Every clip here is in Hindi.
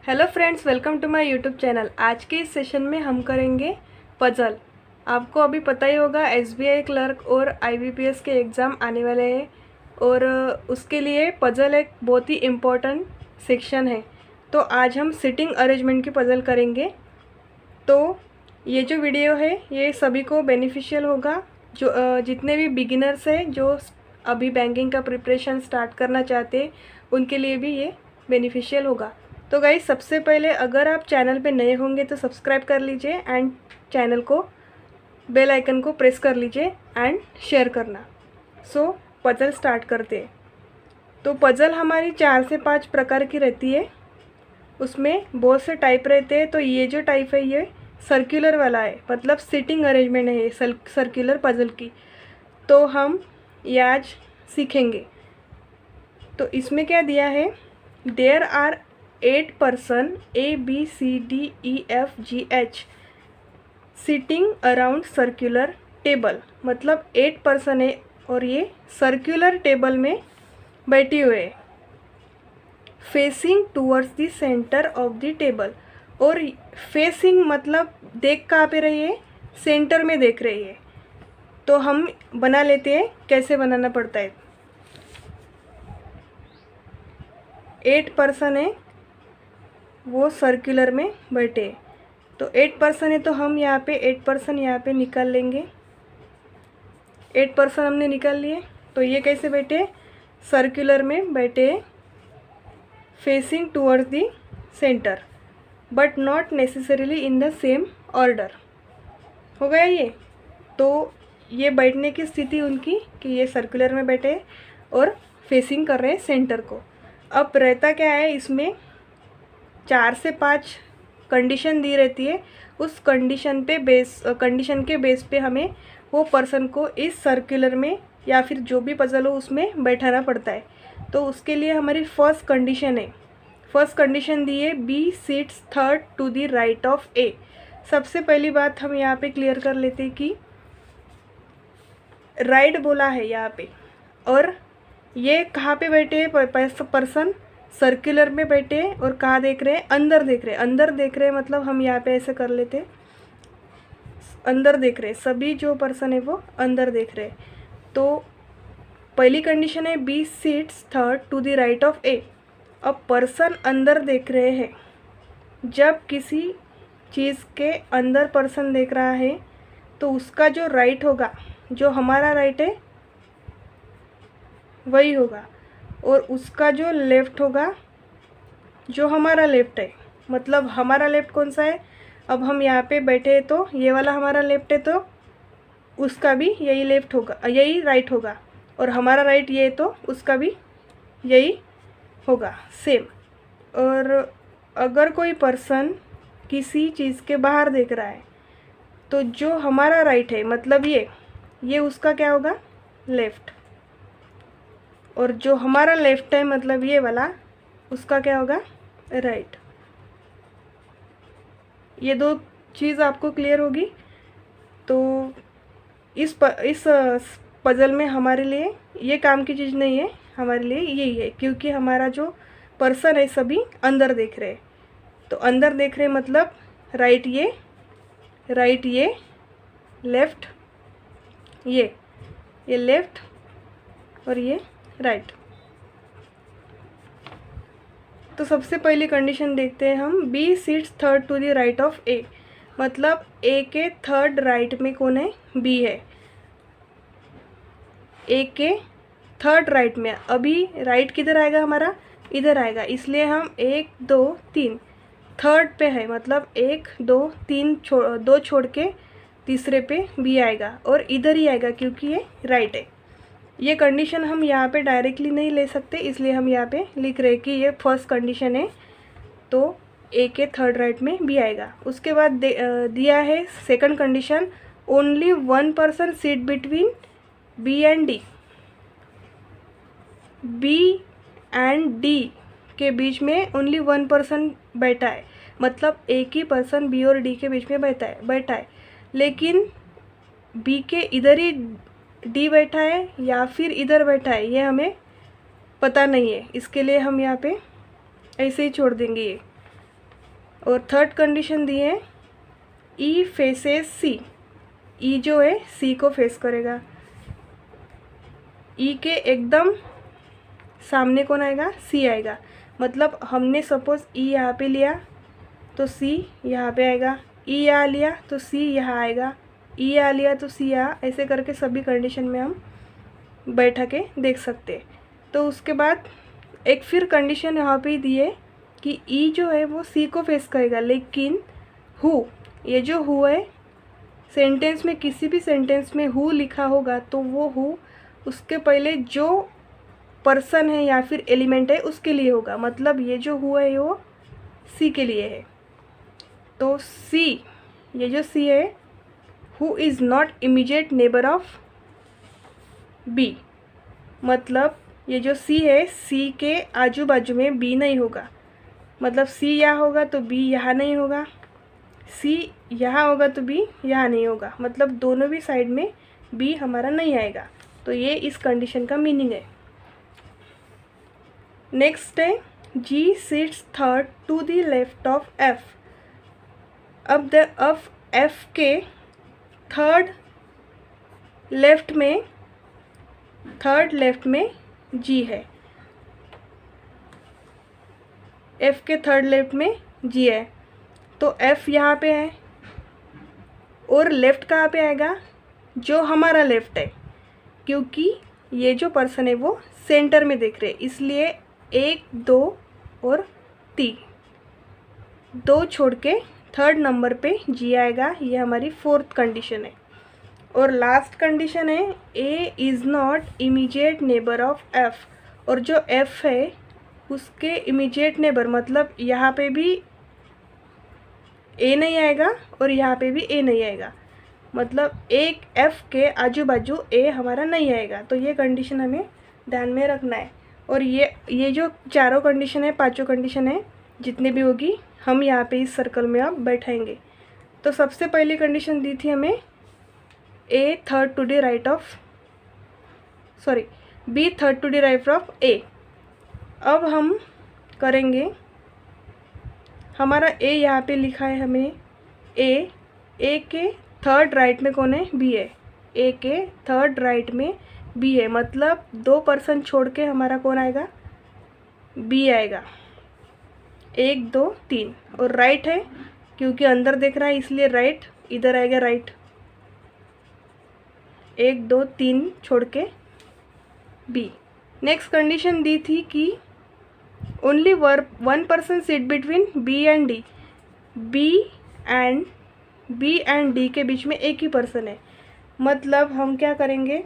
Hello friends, welcome to my YouTube channel. आज के इस सेशन में हम करेंगे पजल। आपको अभी पता ही होगा एसबीआई क्लर्क और आईबीपीएस के एग्ज़ाम आने वाले हैं और उसके लिए पजल एक बहुत ही इम्पोर्टेंट सेक्शन है। तो आज हम सिटिंग अरेंजमेंट की पजल करेंगे। तो ये जो वीडियो है ये सभी को बेनिफिशियल होगा, जो जितने भी बिगिनर्स हैं जो अभी बैंकिंग का प्रिपरेशन स्टार्ट करना चाहते हैं उनके लिए भी ये बेनिफिशियल होगा। तो गाइस, सबसे पहले अगर आप चैनल पे नए होंगे तो सब्सक्राइब कर लीजिए एंड चैनल को बेल आइकन को प्रेस कर लीजिए एंड शेयर करना। सो पजल स्टार्ट करते हैं। तो पजल हमारी 4 से 5 प्रकार की रहती है। उसमें बहुत से टाइप रहते हैं। तो ये जो टाइप है ये सर्कुलर वाला है, मतलब सिटिंग अरेंजमेंट है ये सर्कुलर पजल की। तो हम ये आज सीखेंगे। तो इसमें क्या दिया है, there are 8 person ABCDEFGH sitting around circular table. मतलब 8 पर्सन है और ये सर्कुलर टेबल में बैठे हुए हैं, facing towards the centre of the table. और फेसिंग मतलब देख कहाँ पे रही है, सेंटर में देख रही है। तो हम बना लेते हैं, कैसे बनाना पड़ता है। 8 पर्सन है, वो सर्कुलर में बैठे। तो 8 पर्सन है तो हम यहाँ पे 8 पर्सन यहाँ पे निकाल लेंगे। 8 पर्सन हमने निकाल लिए। तो ये कैसे बैठे, सर्कुलर में बैठे, facing towards the centre, but not necessarily in the same order. हो गया ये। तो ये बैठने की स्थिति उनकी कि ये सर्कुलर में बैठे और फेसिंग कर रहे हैं सेंटर को। अब रहता क्या है, इसमें 4 से 5 कंडीशन दी रहती है। उस कंडीशन के बेस पे हमें वो पर्सन को इस सर्कुलर में या फिर जो भी पजल हो उसमें बैठाना पड़ता है। तो उसके लिए हमारी फर्स्ट कंडीशन दी है B sits third to the right of A. सबसे पहली बात हम यहाँ पे क्लियर कर लेते हैं कि राइट बोला है यहाँ पे, और ये कहाँ पे बैठे हैं पर्सन, सर्कुलर में बैठे और कहाँ देख रहे हैं, अंदर देख रहे हैं। अंदर देख रहे हैं मतलब हम यहाँ पे ऐसे कर लेते हैं, अंदर देख रहे हैं। सभी जो पर्सन है वो अंदर देख रहे हैं। तो पहली कंडीशन है B sits third to the right of A. अब पर्सन अंदर देख रहे हैं। जब किसी चीज़ के अंदर पर्सन देख रहा है तो उसका जो राइट होगा, जो हमारा राइट है वही होगा, और उसका जो लेफ़्ट होगा जो हमारा लेफ़्ट है। मतलब हमारा लेफ़्ट कौन सा है, अब हम यहाँ पे बैठे हैं तो ये वाला हमारा लेफ़्ट है, तो उसका भी यही लेफ़्ट होगा, यही राइट होगा। और हमारा राइट ये है तो उसका भी यही होगा, सेम। और अगर कोई पर्सन किसी चीज़ के बाहर देख रहा है तो जो हमारा राइट है मतलब ये उसका क्या होगा, लेफ़्ट। और जो हमारा लेफ़्ट है मतलब ये वाला, उसका क्या होगा, राइट। ये दो चीज़ आपको क्लियर होगी। तो इस पजल में हमारे लिए ये काम की चीज़ नहीं है, हमारे लिए यही है, क्योंकि हमारा जो पर्सन है सभी अंदर देख रहे हैं। तो अंदर देख रहे मतलब राइट ये लेफ़्ट ये लेफ़्ट और ये राइट। तो सबसे पहली कंडीशन देखते हैं हम, B sits third to the right of A. मतलब ए के थर्ड राइट में कौन है, बी है। ए के थर्ड राइट में, अभी राइट किधर आएगा हमारा, इधर आएगा, इसलिए हम 1 2 3 थर्ड पे है, मतलब 1 2 3 दो छोड़ के तीसरे पे बी आएगा और इधर ही आएगा क्योंकि ये राइट है। ये कंडीशन हम यहाँ पे डायरेक्टली नहीं ले सकते, इसलिए हम यहाँ पे लिख रहे हैं कि ये फर्स्ट कंडीशन है, तो ए के थर्ड राइट में बी आएगा। उसके बाद दिया है second condition, only 1 person seat between B and D. B and D के बीच में ओनली 1 पर्सन बैठा है, मतलब एक ही पर्सन बी और डी के बीच में बैठा है। लेकिन बी के इधर ही डी बैठा है या फिर इधर बैठा है ये हमें पता नहीं है, इसके लिए हम यहाँ पे ऐसे ही छोड़ देंगे ये। और थर्ड कंडीशन दी है ई फेसेस सी, ई जो है सी को फेस करेगा। ई के एकदम सामने कौन आएगा, सी आएगा। मतलब हमने सपोज ई यहाँ पे लिया तो सी यहाँ पे आएगा, ई यहाँ लिया तो सी यहाँ आएगा, ई यहाँ लिया तो सी यहाँ, ऐसे करके सभी कंडीशन में हम बैठा के देख सकते हैं। तो उसके बाद एक फिर कंडीशन यहाँ पे दी है कि ई जो है वो सी को फेस करेगा, लेकिन हु, ये जो हु है सेंटेंस में, किसी भी सेंटेंस में हु लिखा होगा तो वो हु उसके पहले जो पर्सन है या फिर एलिमेंट है उसके लिए होगा। मतलब ये जो हु है वो सी के लिए है। तो सी, ये जो सी है, who is not immediate neighbour of B. मतलब ये जो सी है, सी के आजू बाजू में बी नहीं होगा। मतलब सी यहाँ होगा तो बी यहाँ नहीं होगा, सी यहाँ होगा तो बी यहाँ नहीं होगा। मतलब दोनों भी साइड में बी हमारा नहीं आएगा। तो ये इस कंडीशन का मीनिंग है। नेक्स्ट है G sits third to the left of F. अब एफ के थर्ड लेफ्ट में जी है। एफ के थर्ड लेफ्ट में जी है तो एफ यहाँ पे है और लेफ्ट कहाँ पे आएगा, जो हमारा लेफ्ट है, क्योंकि ये जो पर्सन है वो सेंटर में देख रहे हैं, इसलिए 1 2 और 3, 2 छोड़ के थर्ड नंबर पे जी आएगा। ये हमारी फोर्थ कंडीशन है। और लास्ट कंडीशन है A is not immediate neighbour of F. और जो एफ है उसके इमीडिएट नेबर, मतलब यहाँ पे भी ए नहीं आएगा और यहाँ पे भी ए नहीं आएगा। मतलब एक एफ के आजू बाजू ए हमारा नहीं आएगा। तो ये कंडीशन हमें ध्यान में रखना है। और ये जो चारों कंडीशन है, पांचों कंडीशन है, जितने भी होगी हम यहाँ पे इस सर्कल में अब बैठाएंगे। तो सबसे पहली कंडीशन दी थी हमें A third to the right of, sorry B third to the right of A. अब हम करेंगे, हमारा ए यहाँ पे लिखा है हमें, ए के थर्ड राइट में कौन है, बी है। ए के थर्ड राइट में बी है, मतलब 2 पर्सन छोड़ के हमारा कौन आएगा, बी आएगा। 1 2 3 और राइट है क्योंकि अंदर देख रहा है इसलिए राइट इधर आएगा, राइट 1 2 3 छोड़ के बी। नेक्स्ट कंडीशन दी थी कि only one person sit between B and D. B and D के बीच में एक ही पर्सन है। मतलब हम क्या करेंगे,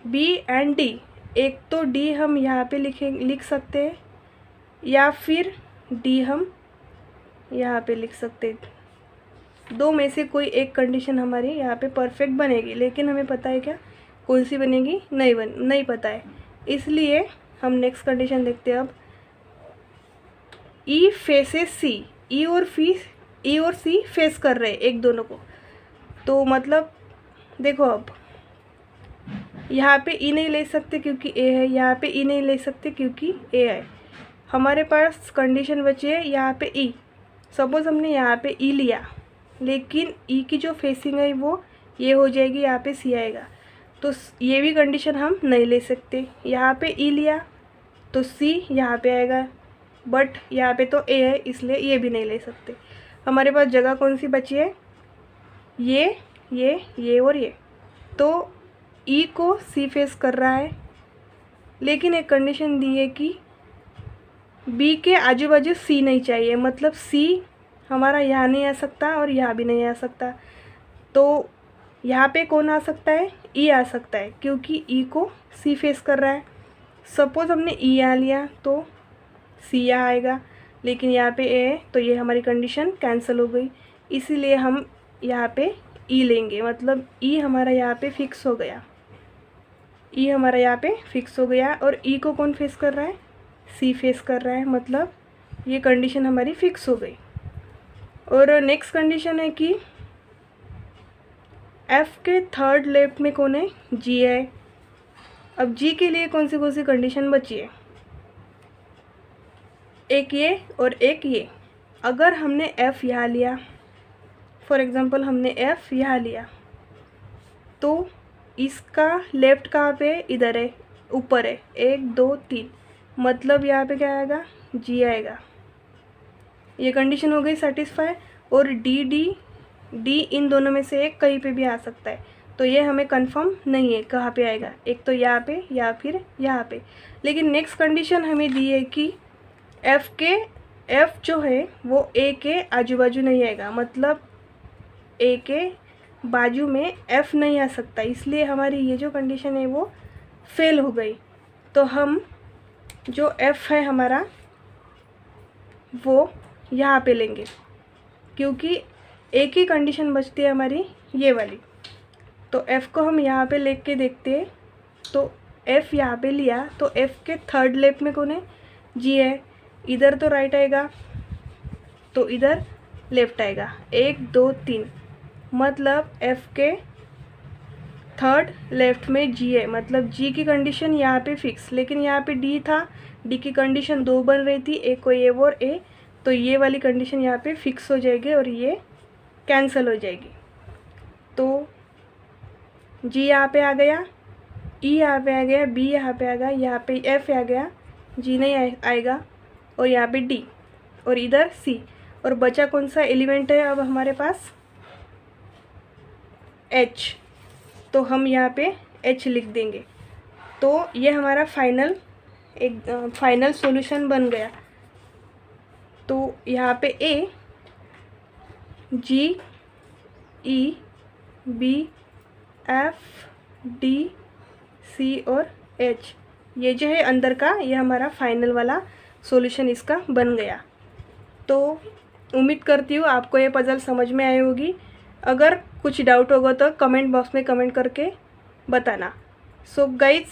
बी एंड डी, एक तो डी हम यहाँ पे लिख सकते हैं या फिर डी हम यहाँ पे लिख सकते हैं। 2 में से कोई एक कंडीशन हमारी यहाँ पे परफेक्ट बनेगी, लेकिन हमें पता है क्या कौन सी बनेगी, नहीं पता है। इसलिए हम नेक्स्ट कंडीशन देखते हैं। अब ई फेसेस सी, ई और सी फेस कर रहे हैं एक दोनों को। तो मतलब देखो, अब यहाँ पे ई नहीं ले सकते क्योंकि ए है, यहाँ पे ई नहीं ले सकते क्योंकि ए है। हमारे पास कंडीशन बची है यहाँ पे ई। सपोज हमने यहाँ पे ई लिया, लेकिन ई की जो फेसिंग है वो ये हो जाएगी, यहाँ पे सी आएगा। तो ये भी कंडीशन हम नहीं ले सकते। यहाँ पे ई लिया तो सी यहाँ पे आएगा, बट यहाँ पे तो ए है इसलिए ये भी नहीं ले सकते। हमारे पास जगह कौन सी बची है, ये और ये। तो ई को सी फेस कर रहा है, लेकिन एक कंडीशन दी है कि बी के आजू बाजू सी नहीं चाहिए। मतलब सी हमारा यहाँ नहीं आ सकता और यहाँ भी नहीं आ सकता। तो यहाँ पे कौन आ सकता है, ई आ सकता है, क्योंकि ई को सी फेस कर रहा है। सपोज हमने ई यहाँ लिया तो सी यहाँ आएगा, लेकिन यहाँ पे ए है तो ये हमारी कंडीशन कैंसिल हो गई। इसीलिए हम यहाँ पे ई लेंगे। मतलब ई हमारा यहाँ पे फिक्स हो गया, ई हमारा यहाँ पे फिक्स हो गया। और ई को कौन फेस कर रहा है, सी फेस कर रहा है। मतलब ये कंडीशन हमारी फिक्स हो गई। और नेक्स्ट कंडीशन है कि एफ के थर्ड लेफ्ट में कौन है, जी है। अब जी के लिए कौन सी कंडीशन बची है, एक ये और एक ये। अगर हमने F यहाँ लिया, फॉर एग्ज़ाम्पल हमने F यहाँ लिया, तो इसका लेफ्ट कहाँ पे, इधर है, ऊपर है, 1 2 3, मतलब यहाँ पे क्या आएगा, G आएगा। ये कंडीशन हो गई सेटिस्फाई। और D इन दोनों में से एक कहीं पे भी आ सकता है, तो ये हमें कंफर्म नहीं है कहाँ पे आएगा, एक तो यहाँ पे या फिर यहाँ पे। लेकिन नेक्स्ट कंडीशन हमें दी है कि F जो है वो A के आजू बाजू नहीं आएगा, मतलब A के बाजू में F नहीं आ सकता, इसलिए हमारी ये जो कंडीशन है वो फेल हो गई। तो हम जो F है हमारा वो यहाँ पे लेंगे, क्योंकि एक ही कंडीशन बचती है हमारी ये वाली। तो F को हम यहाँ पे लेके देखते हैं, तो F यहाँ पे लिया, तो F के थर्ड लेफ्ट में कौन है, G है। इधर तो राइट आएगा, तो इधर लेफ्ट आएगा, 1 2 3, मतलब F के थर्ड लेफ्ट में G है, मतलब G की कंडीशन यहाँ पे फिक्स। लेकिन यहाँ पे D था, D की कंडीशन 2 बन रही थी, एक को A और A, तो ये वाली कंडीशन यहाँ पे फिक्स हो जाएगी और ये कैंसिल हो जाएगी। तो G यहाँ पे आ गया, E यहाँ पे आ गया, B यहाँ पे आ गया, यहाँ पे F आ गया, G नहीं आएगा, और यहाँ पे D, और इधर C, और बचा कौन सा एलिमेंट है अब हमारे पास, H। तो हम यहाँ पे H लिख देंगे। तो ये हमारा फाइनल सॉल्यूशन बन गया। तो यहाँ पे A, G, E, B, F, D, C और H, ये जो है अंदर का, ये हमारा फाइनल वाला सॉल्यूशन इसका बन गया। तो उम्मीद करती हूँ आपको ये पजल समझ में आई होगी। अगर कुछ डाउट होगा तो कमेंट बॉक्स में कमेंट करके बताना। सो गाइज,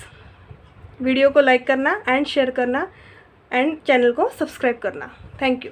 वीडियो को लाइक करना एंड शेयर करना एंड चैनल को सब्सक्राइब करना। Thank you.